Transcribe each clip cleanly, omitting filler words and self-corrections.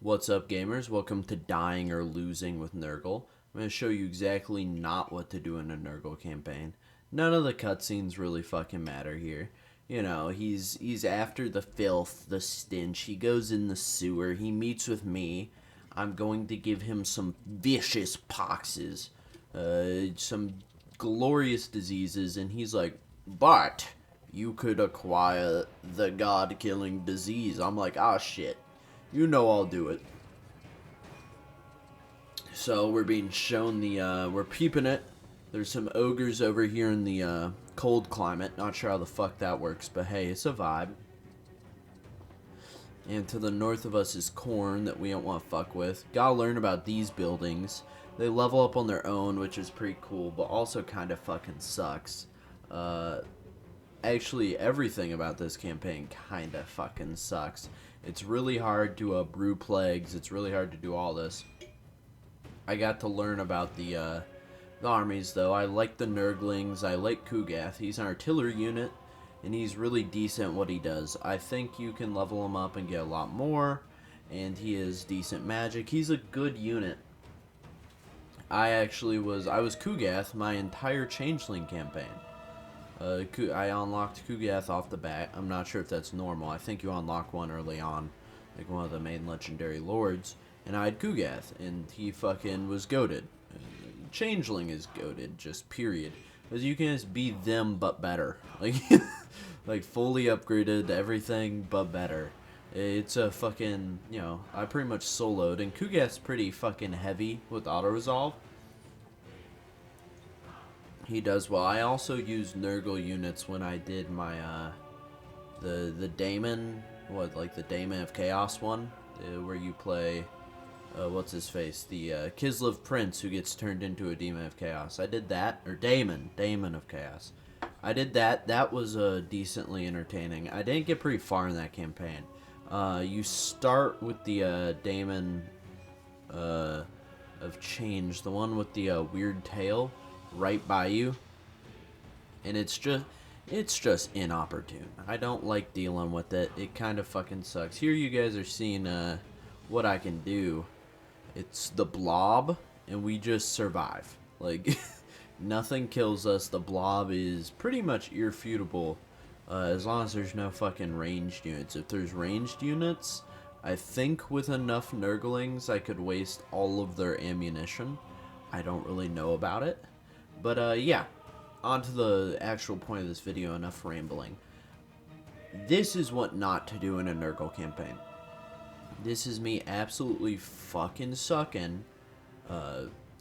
What's up, gamers? Welcome to Dying or Losing with Nurgle. I'm going to show you exactly not what to do in a Nurgle campaign. None of the cutscenes really fucking matter here. You know, he's after the filth, the stench. He goes in the sewer. He meets with me. I'm going to give him some vicious poxes, some glorious diseases, and he's like, but you could acquire the god-killing disease. I'm like, ah, shit. You know I'll do it. So we're being shown we're peeping it. There's some ogres over here in the cold climate. Not sure how the fuck that works, but hey, it's a vibe. And to the north of us is corn that we don't want to fuck with. Gotta learn about these buildings. They level up on their own, which is pretty cool, but also kind of fucking sucks. Actually, everything about this campaign kind of fucking sucks. It's really hard to brew plagues. It's really hard to do all this. I got to learn about the armies, though. I like the Nurglings. I like Kugath. He's an artillery unit, and he's really decent what he does. I think you can level him up and get a lot more, and he is decent magic. He's a good unit. I was Kugath my entire Changeling campaign. I unlocked Kugath off the bat. I'm not sure if that's normal. I think you unlock one early on, like one of the main legendary lords. And I had Kugath, and he fucking was goated. Changeling is goated, just period. Because you can just be them, but better. Like, like fully upgraded, everything, but better. It's a fucking, I pretty much soloed, and Kugath's pretty fucking heavy with auto-resolve. He does well. I also used Nurgle units when I did my the Daemon, like the Daemon of Chaos one, where you play what's his face, the Kislev Prince who gets turned into a Demon of Chaos. I did that, or Daemon of Chaos. I did that. That was decently entertaining. I didn't get pretty far in that campaign. You start with the Daemon of Change, the one with the weird tail, right by you, and it's just inopportune. I don't like dealing with it. It kind of fucking sucks. Here you guys are seeing what I can do. It's the blob, and we just survive. Like, nothing kills us. The blob is pretty much irrefutable, as long as there's no fucking ranged units. If there's ranged units, I think with enough Nurglings I could waste all of their ammunition. I don't really know about it. But yeah, on to the actual point of this video, enough rambling. This is what not to do in a Nurgle campaign. This is me absolutely fucking sucking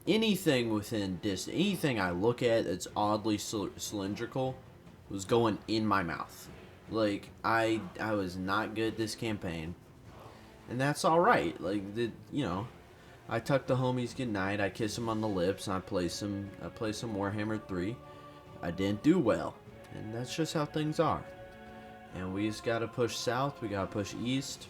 anything within distance. Anything I look at that's oddly cylindrical was going in my mouth. Like, I was not good at this campaign. And that's alright. Like, I tuck the homies goodnight, I kiss them on the lips, and I play some Warhammer 3. I didn't do well, and that's just how things are. And we just gotta push south, we gotta push east.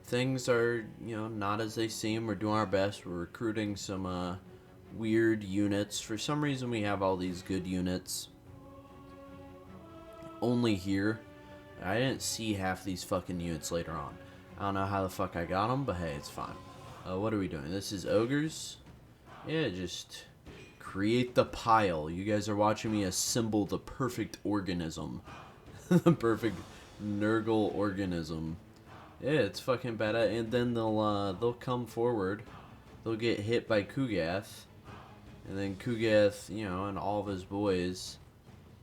Things are, not as they seem. We're doing our best. We're recruiting some weird units. For some reason, we have all these good units only here. I didn't see half these fucking units later on. I don't know how the fuck I got them, but hey, it's fine. What are we doing? This is ogres. Yeah, just create the pile. You guys are watching me assemble the perfect organism. The perfect Nurgle organism. Yeah, it's fucking badass. And then they'll come forward. They'll get hit by Kugath. And then Kugath, and all of his boys,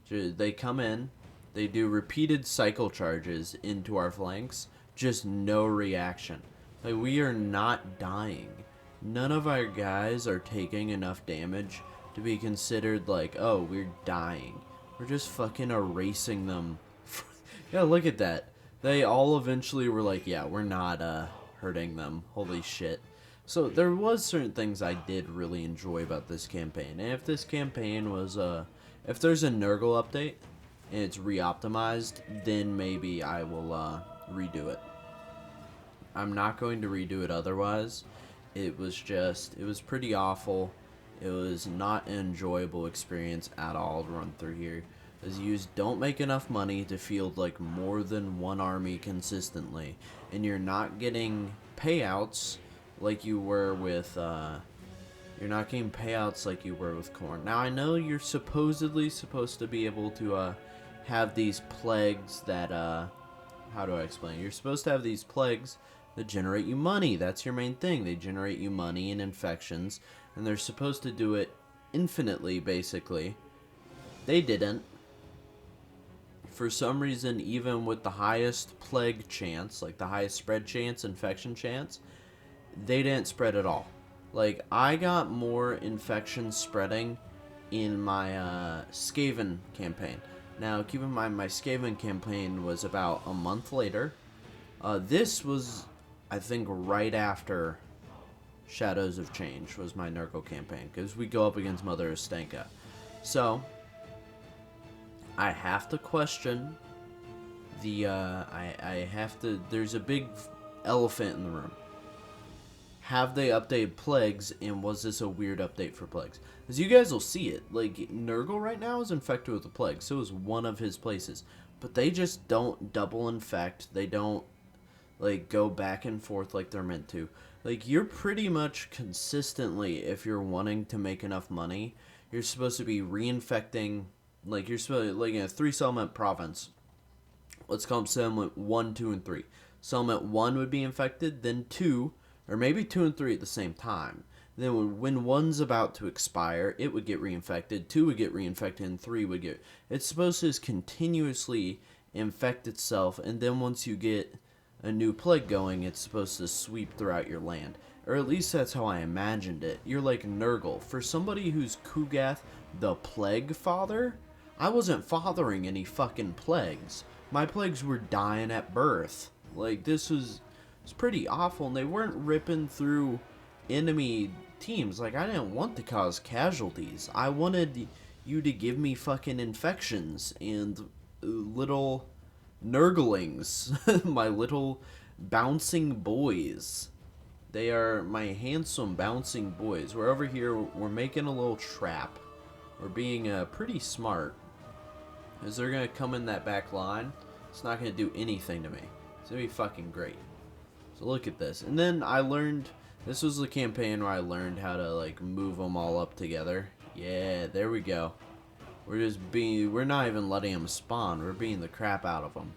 they come in. They do repeated cycle charges into our flanks. Just no reaction. Like, we are not dying. None of our guys are taking enough damage to be considered like, oh, we're dying. We're just fucking erasing them. Yeah, look at that. They all eventually were like, yeah, we're not hurting them. Holy shit. So there was certain things I did really enjoy about this campaign. And if this campaign was if there's a Nurgle update and it's re-optimized, then maybe I will redo it. I'm not going to redo it otherwise. It was pretty awful. It was not an enjoyable experience at all to run through here. is you don't make enough money to field like more than one army consistently, and you're not getting payouts like you were with corn. Now I know you're supposedly supposed to be able to have these plagues that how do I explain? You're supposed to have these plagues that generate you money. That's your main thing. They generate you money and infections, and they're supposed to do it infinitely, basically. They didn't. For some reason, even with the highest plague chance, like the highest spread chance, infection chance, they didn't spread at all. Like, I got more infection spreading in my Skaven campaign. Now, keep in mind, my Skaven campaign was about a month later. This was, I think, right after Shadows of Change was my Nurgle campaign, because we go up against Mother Ostenka. So, I have to question the, there's a big elephant in the room. Have they updated plagues, and was this a weird update for plagues? As you guys will see it, like, Nurgle right now is infected with a plague, so is one of his places. But they just don't double infect, they don't, like, go back and forth like they're meant to. Like, you're pretty much consistently, if you're wanting to make enough money, you're supposed to be reinfecting, like, you're supposed to, like, in a 3-settlement province, let's call them settlement 1, 2, and 3. Settlement 1 would be infected, then 2, or maybe 2 and 3 at the same time. Then when 1's about to expire, it would get reinfected, 2 would get reinfected, and 3 would get... It's supposed to continuously infect itself, and then once you get a new plague going, it's supposed to sweep throughout your land. Or at least that's how I imagined it. You're like Nurgle. For somebody who's Kugath, the Plague Father, I wasn't fathering any fucking plagues. My plagues were dying at birth. Like, this was... It's pretty awful, and they weren't ripping through enemy teams. Like, I didn't want to cause casualties. I wanted you to give me fucking infections and little Nurglings. My little bouncing boys. They are my handsome bouncing boys. We're over here, we're making a little trap. We're being pretty smart. As they're going to come in that back line, it's not going to do anything to me. It's going to be fucking great. So look at this. And then I learned, this was the campaign where I learned how to, like, move them all up together. Yeah, there we go. We're not even letting them spawn. We're beating the crap out of them.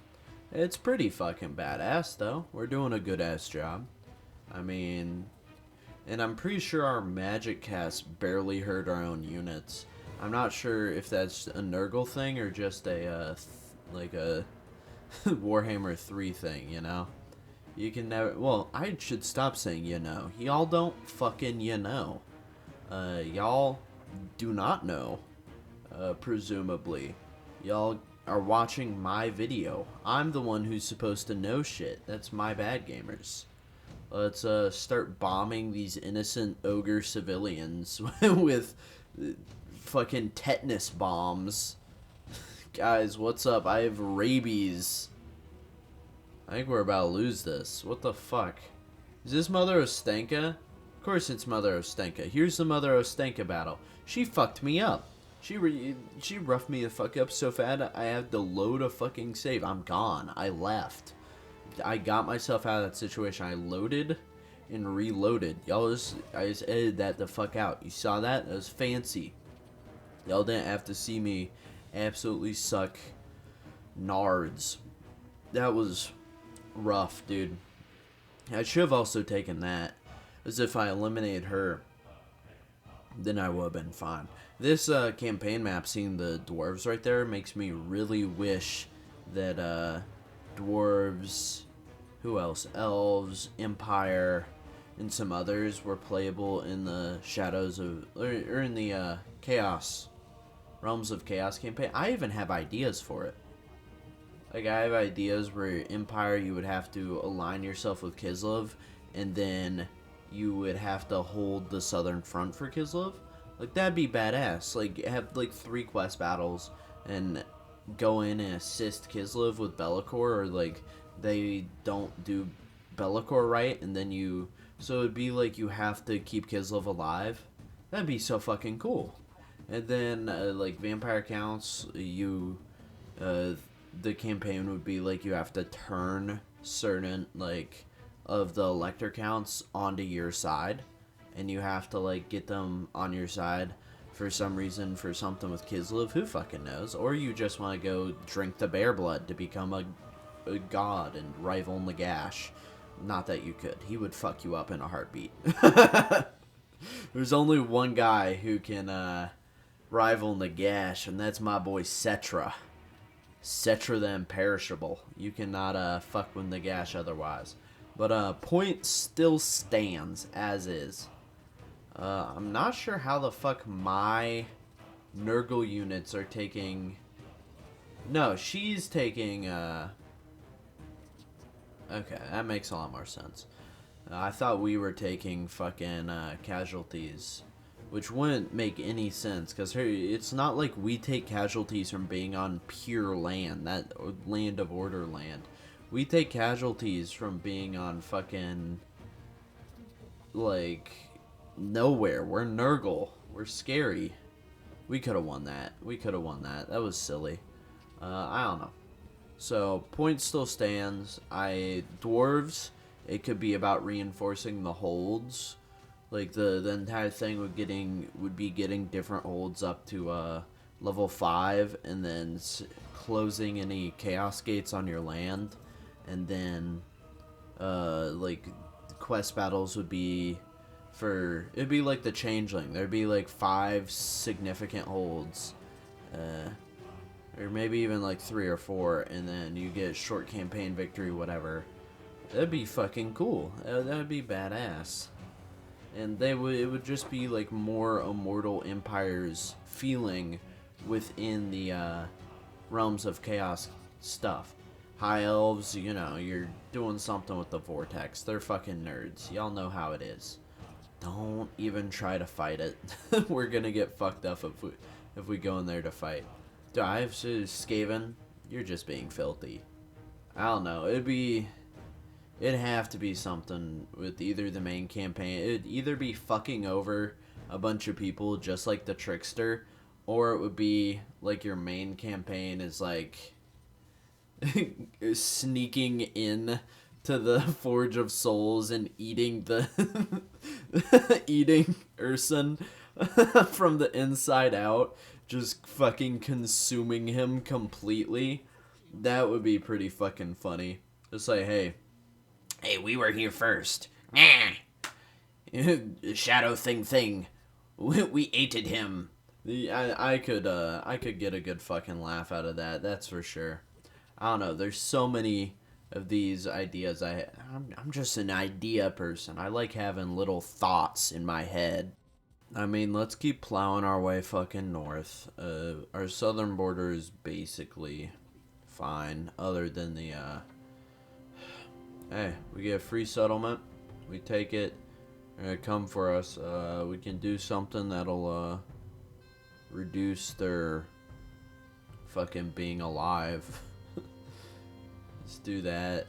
It's pretty fucking badass, though. We're doing a good ass job. I mean, and I'm pretty sure our magic cast barely hurt our own units. I'm not sure if that's a Nurgle thing or just a, like a Warhammer 3 thing, you know? You can never... Well, I should stop saying you know. Y'all don't fucking you know. Y'all do not know, presumably. Y'all are watching my video. I'm the one who's supposed to know shit. That's my bad, gamers. Let's start bombing these innocent ogre civilians with fucking tetanus bombs. Guys, what's up? I have rabies. I think we're about to lose this. What the fuck? Is this Mother Ostenka? Of course it's Mother Ostenka. Here's the Mother Ostenka battle. She fucked me up. She roughed me the fuck up so bad I had to load a fucking save. I'm gone. I left. I got myself out of that situation. I loaded and reloaded. I just edited that the fuck out. You saw that? That was fancy. Y'all didn't have to see me absolutely suck nards. That was rough, dude. I should have also taken that. As if I eliminated her, then I would have been fine. This campaign map, seeing the dwarves right there, makes me really wish that dwarves, who else? Elves, Empire, and some others were playable in the Shadows of, or in the Chaos, Realms of Chaos campaign. I even have ideas for it. Like, I have ideas where Empire, you would have to align yourself with Kislev, and then you would have to hold the southern front for Kislev. Like, that'd be badass. Like, have, like, 3 quest battles, and go in and assist Kislev with Be'lakor, or, like, they don't do Be'lakor right, and then you... So it'd be like you have to keep Kislev alive. That'd be so fucking cool. And then, like, vampire counts, the campaign would be, like, you have to turn certain, like, of the elector counts onto your side. And you have to, like, get them on your side for some reason, for something with Kislev, who fucking knows. Or you just want to go drink the bear blood to become a god and rival Nagash. Not that you could. He would fuck you up in a heartbeat. There's only one guy who can rival Nagash, and that's my boy Cetra. Cetra the Imperishable. You cannot fuck with Nagash otherwise. But point still stands as is. I'm not sure how the fuck my Nurgle units are taking... No, she's taking... Okay, that makes a lot more sense. I thought we were taking fucking casualties, which wouldn't make any sense, because it's not like we take casualties from being on pure land, that land of order land. We take casualties from being on fucking, like, nowhere. We're Nurgle. We're scary. We could have won that. That was silly. I don't know. So, point still stands. Dwarves, it could be about reinforcing the holds. Like, the entire thing would be getting different holds up to level 5, and then closing any chaos gates on your land. And then, like, quest battles would be it'd be like the Changeling. There'd be like 5 significant holds. Or maybe even like 3 or 4, and then you get short campaign victory, whatever. That'd be fucking cool. That'd be badass. And it would just be like more Immortal Empires feeling within the realms of chaos stuff. High Elves, you know, you're doing something with the Vortex. They're fucking nerds. Y'all know how it is. Don't even try to fight it. We're gonna get fucked up if we go in there to fight. Dives, Skaven, you're just being filthy. I don't know. It'd have to be something with either the main campaign. It'd either be fucking over a bunch of people just like the Trickster, or it would be like your main campaign is like sneaking in to the Forge of Souls and eating eating Urson from the inside out. Just fucking consuming him completely. That would be pretty fucking funny. Just like, hey, we were here first. Shadow thing. We ated him. I could get a good fucking laugh out of that. That's for sure. I don't know. There's so many of these ideas. I'm just an idea person. I like having little thoughts in my head. I mean, let's keep plowing our way fucking north. Our southern border is basically fine, other than the, hey, we get a free settlement. We take it. They're gonna come for us. We can do something that'll, reduce their fucking being alive. Let's do that.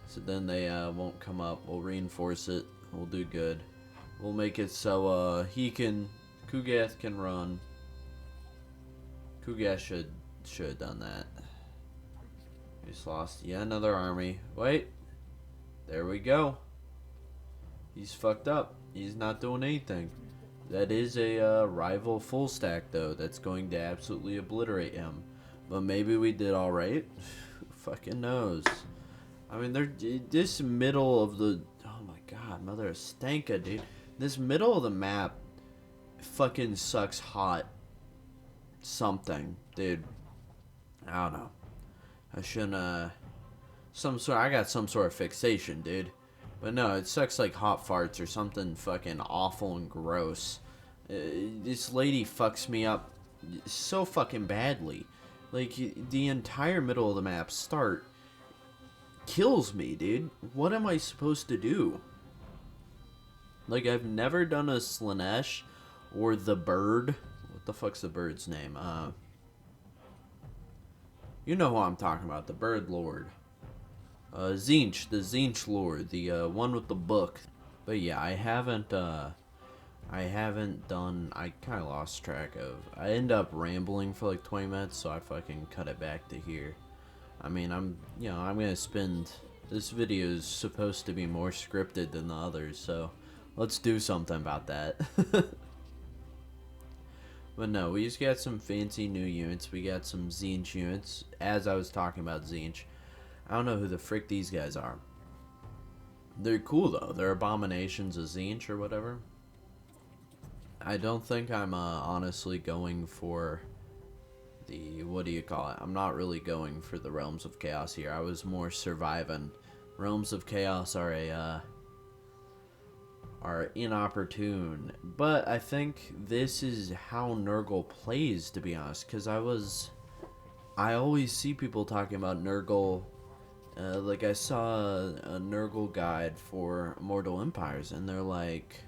So then they, won't come up. We'll reinforce it. We'll do good. We'll make it so, Kugath can run. Kugath should have done that. We just lost yet another army. Wait. There we go. He's fucked up. He's not doing anything. That is a, rival full stack, though. That's going to absolutely obliterate him. But maybe we did alright. Who fucking knows? I mean, this middle of the... Oh my god, mother of Stanka, dude. This middle of the map fucking sucks hot something, dude. I don't know. I shouldn't, I got some sort of fixation, dude. But no, it sucks like hot farts or something fucking awful and gross. This lady fucks me up so fucking badly. Like, the entire middle of the map start kills me, dude. What am I supposed to do? Like, I've never done a Slanesh or the bird. What the fuck's the bird's name? You know who I'm talking about. The bird lord. Tzeentch. The Tzeentch lord. The, one with the book. But yeah, I haven't I haven't done, I kind of lost track of. I end up rambling for like 20 minutes, so I fucking cut it back to here. I mean, I'm gonna spend, this video is supposed to be more scripted than the others, so let's do something about that. But no, we just got some fancy new units. We got some Tzeentch units. As I was talking about Tzeentch, I don't know who the frick these guys are. They're cool though. They're abominations of Tzeentch or whatever. I don't think I'm honestly going for the, what do you call it? I'm not really going for the Realms of Chaos here. I was more surviving. Realms of Chaos are inopportune, but I think this is how Nurgle plays, to be honest, because I always see people talking about Nurgle. Like I saw a Nurgle guide for Mortal Empires, and they're like,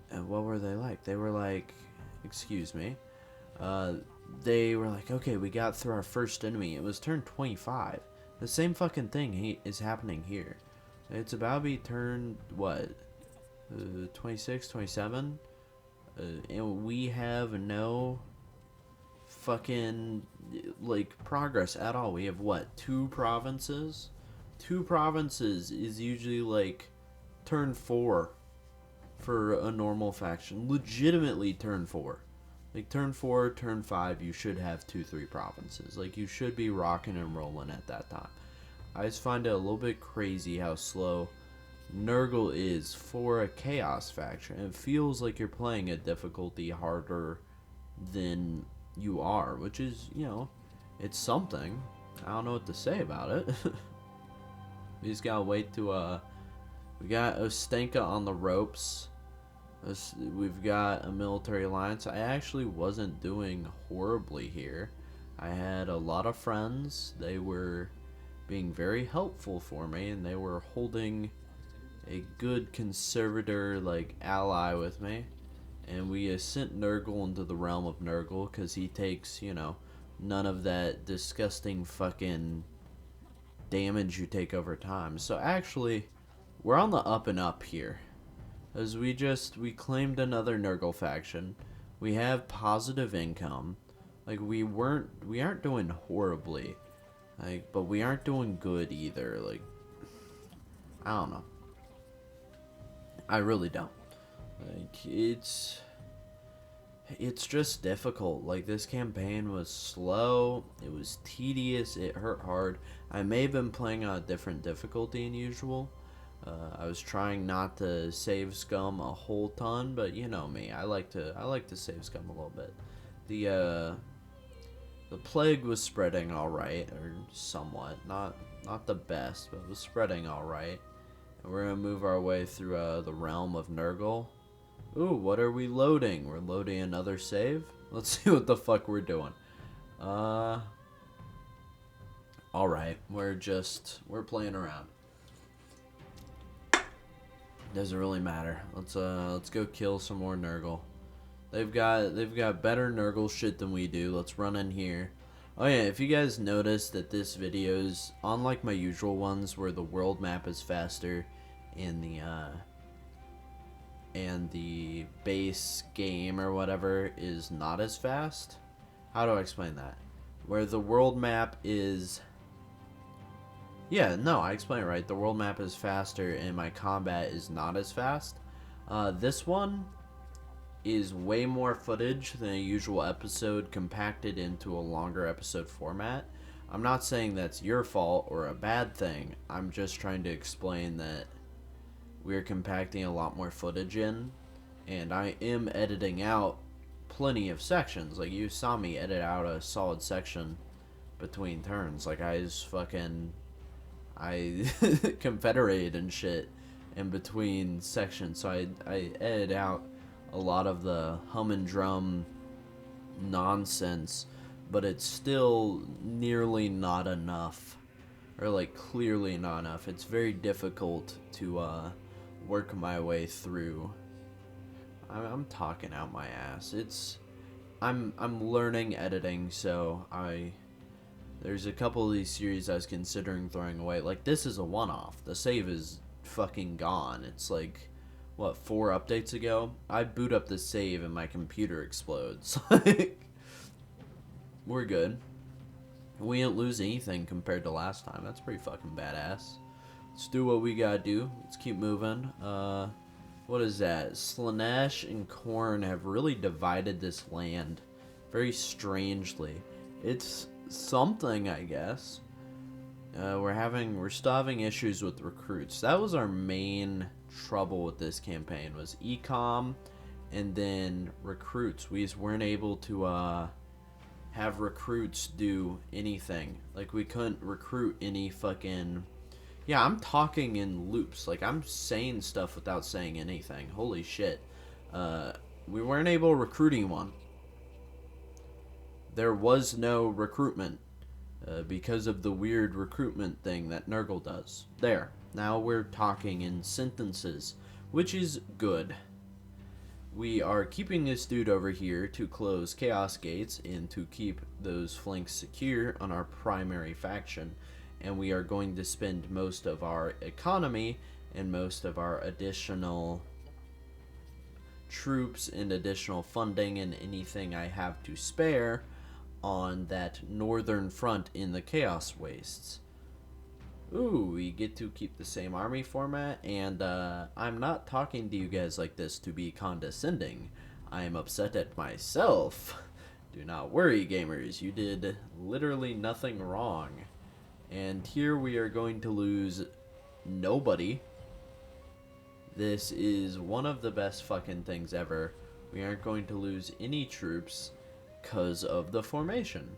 what were they like? They were like, excuse me, they were like, okay, we got through our first enemy. It was turn 25. The same fucking thing is happening here. It's about to be turn, what, 26, 27? And we have no fucking, like, progress at all. We have, what, 2 provinces? 2 provinces is usually, like, turn 4 for a normal faction. Legitimately turn 4. Like, turn 4, turn 5, you should have 2-3 provinces. Like, you should be rocking and rolling at that time. I just find it a little bit crazy how slow Nurgle is for a Chaos faction. It feels like you're playing a difficulty harder than you are, which is, you know, it's something. I don't know what to say about it. We just gotta wait to, we got Ostenka on the ropes. We've got a military alliance. I actually wasn't doing horribly here. I had a lot of friends. They were being very helpful for me, and they were holding a good conservator, like, ally with me. And we sent Nurgle into the realm of Nurgle, because he takes, you know, none of that disgusting fucking damage you take over time. So actually, we're on the up and up here. As we claimed another Nurgle faction. We have positive income. Like, we aren't doing horribly. Like, but we aren't doing good either. Like, I don't know. I really don't. Like, it's just difficult. Like, this campaign was slow. It was tedious. It hurt hard. I may have been playing on a different difficulty than usual. I was trying not to save scum a whole ton, but you know me. I like to save scum a little bit. The plague was spreading all right, or somewhat. Not the best, but it was spreading all right. And we're gonna move our way through the realm of Nurgle. Ooh, what are we loading? We're loading another save? Let's see what the fuck we're doing. Alright, we're playing around. Doesn't really matter. Let's go kill some more Nurgle. They've got better Nurgle shit than we do. Let's run in here. Oh yeah, if you guys notice that this video is unlike my usual ones where the world map is faster and the base game or whatever is not as fast. How do I explain that? Where the world map is, yeah, no, I explained it right. The world map is faster and my combat is not as fast. This one is way more footage than a usual episode compacted into a longer episode format. I'm not saying that's your fault or a bad thing. I'm just trying to explain that we're compacting a lot more footage in, and I am editing out plenty of sections. Like, you saw me edit out a solid section between turns. Like, I confederated and shit in between sections, so I edited out a lot of the hum and drum nonsense, but it's still nearly not enough, or like clearly not enough. It's very difficult to work my way through. I'm talking out my ass. I'm learning editing, so there's a couple of these series I was considering throwing away. Like, this is a one-off. The save is fucking gone. It's like what, 4 updates ago, I boot up the save and my computer explodes. Like, we're good. We didn't lose anything compared to last time. That's pretty fucking badass. Let's do what we gotta do. Let's keep moving. What is that? Slanesh and Khorne have really divided this land very strangely. It's something, I guess. We're still having issues with recruits. That was our main trouble with this campaign, was ecom and then recruits. We just weren't able to have recruits do anything. Like, we couldn't recruit any fucking... Yeah, I'm talking in loops. Like, I'm saying stuff without saying anything. Holy shit. We weren't able to recruit anyone. There was no recruitment because of the weird recruitment thing that Nurgle does. There. Now we're talking in sentences, which is good. We are keeping this dude over here to close Chaos Gates and to keep those flanks secure on our primary faction. And we are going to spend most of our economy and most of our additional troops and additional funding and anything I have to spare on that northern front in the Chaos Wastes. Ooh, we get to keep the same army format, and I'm not talking to you guys like this to be condescending. I am upset at myself. Do not worry, gamers. You did literally nothing wrong. And here we are going to lose nobody. This is one of the best fucking things ever. We aren't going to lose any troops because of the formation.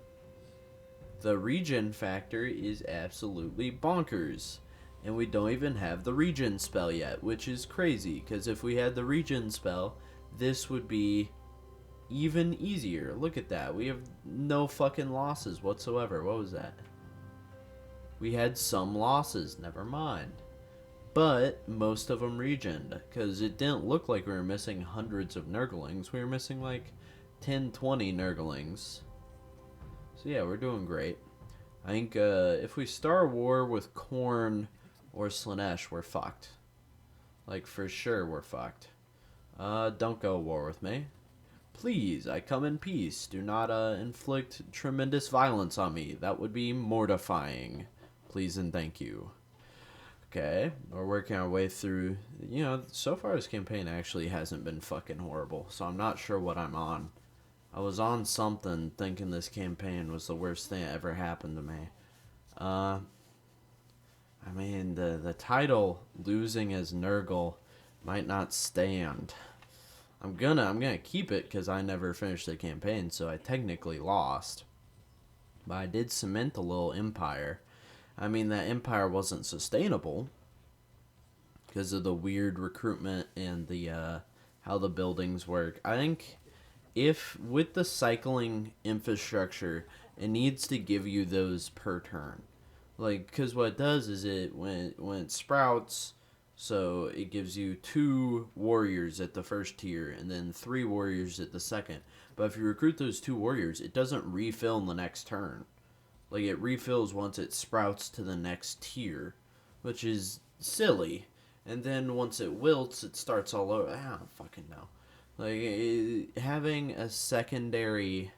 The regen factor is absolutely bonkers. And we don't even have the regen spell yet, which is crazy. Because if we had the regen spell, this would be even easier. Look at that. We have no fucking losses whatsoever. What was that? We had some losses, never mind. But most of them regened, because it didn't look like we were missing hundreds of Nurglings. We were missing like 10, 20 Nurglings. So yeah, we're doing great. I think if we start a war with Khorne or Slanesh, we're fucked. Like, for sure we're fucked. Don't go to war with me. Please, I come in peace. Do not inflict tremendous violence on me. That would be mortifying. Please and thank you. Okay, we're working our way through, you know, so far this campaign actually hasn't been fucking horrible, so I'm not sure what I'm on. I was on something thinking this campaign was the worst thing that ever happened to me. I mean, the title, Losing as Nurgle, might not stand. I'm gonna keep it because I never finished the campaign, so I technically lost. But I did cement a little empire. I mean, that empire wasn't sustainable because of the weird recruitment and the how the buildings work. I think if with the cycling infrastructure, it needs to give you those per turn. Like, because what it does is when it sprouts, so it gives you 2 warriors at the first tier and then 3 warriors at the second. But if you recruit those 2 warriors, it doesn't refill in the next turn. Like, it refills once it sprouts to the next tier, which is silly. And then once it wilts, it starts all over. I don't fucking know. Like, having a secondary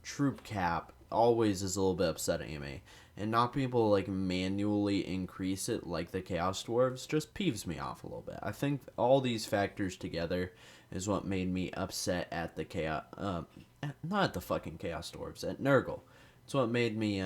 troop cap always is a little bit upsetting to me. And not being able to, like, manually increase it like the Chaos Dwarves just peeves me off a little bit. I think all these factors together is what made me upset at the Chaos... not at the fucking Chaos Dwarves, at Nurgle. It's what made me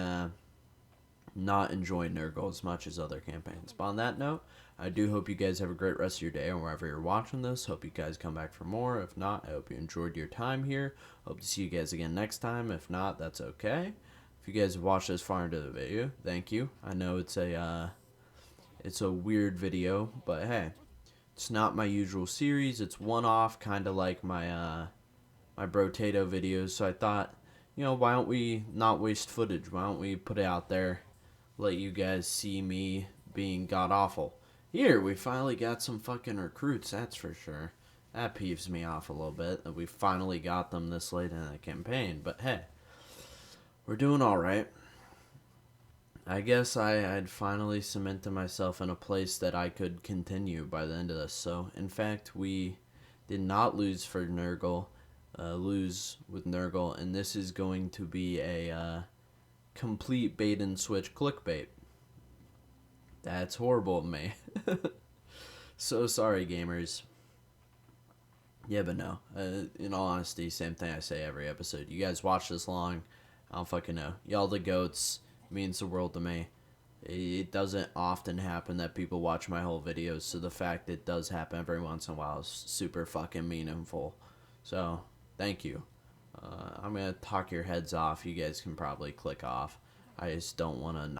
not enjoy Nurgle as much as other campaigns. But on that note, I do hope you guys have a great rest of your day, and wherever you're watching this, hope you guys come back for more. If not, I hope you enjoyed your time here. Hope to see you guys again next time. If not, that's okay. If you guys have watched this far into the video, thank you. I know it's a weird video, but hey, it's not my usual series. It's one-off, kind of like my my Brotato videos. So I thought, you know, why don't we not waste footage? Why don't we put it out there, let you guys see me being god-awful. Here, we finally got some fucking recruits, that's for sure. That peeves me off a little bit, that we finally got them this late in the campaign. But hey, we're doing alright. I guess I'd finally cemented myself in a place that I could continue by the end of this. So, in fact, we did not lose for Nurgle, lose with Nurgle, and this is going to be a complete bait and switch clickbait. That's horrible of me. So sorry, gamers. Yeah, but no. In all honesty, same thing I say every episode. You guys watch this long, I don't fucking know. Y'all the goats. Means the world to me. It doesn't often happen that people watch my whole videos, so the fact it does happen every once in a while is super fucking meaningful. So, thank you. I'm gonna talk your heads off. You guys can probably click off. I just don't want to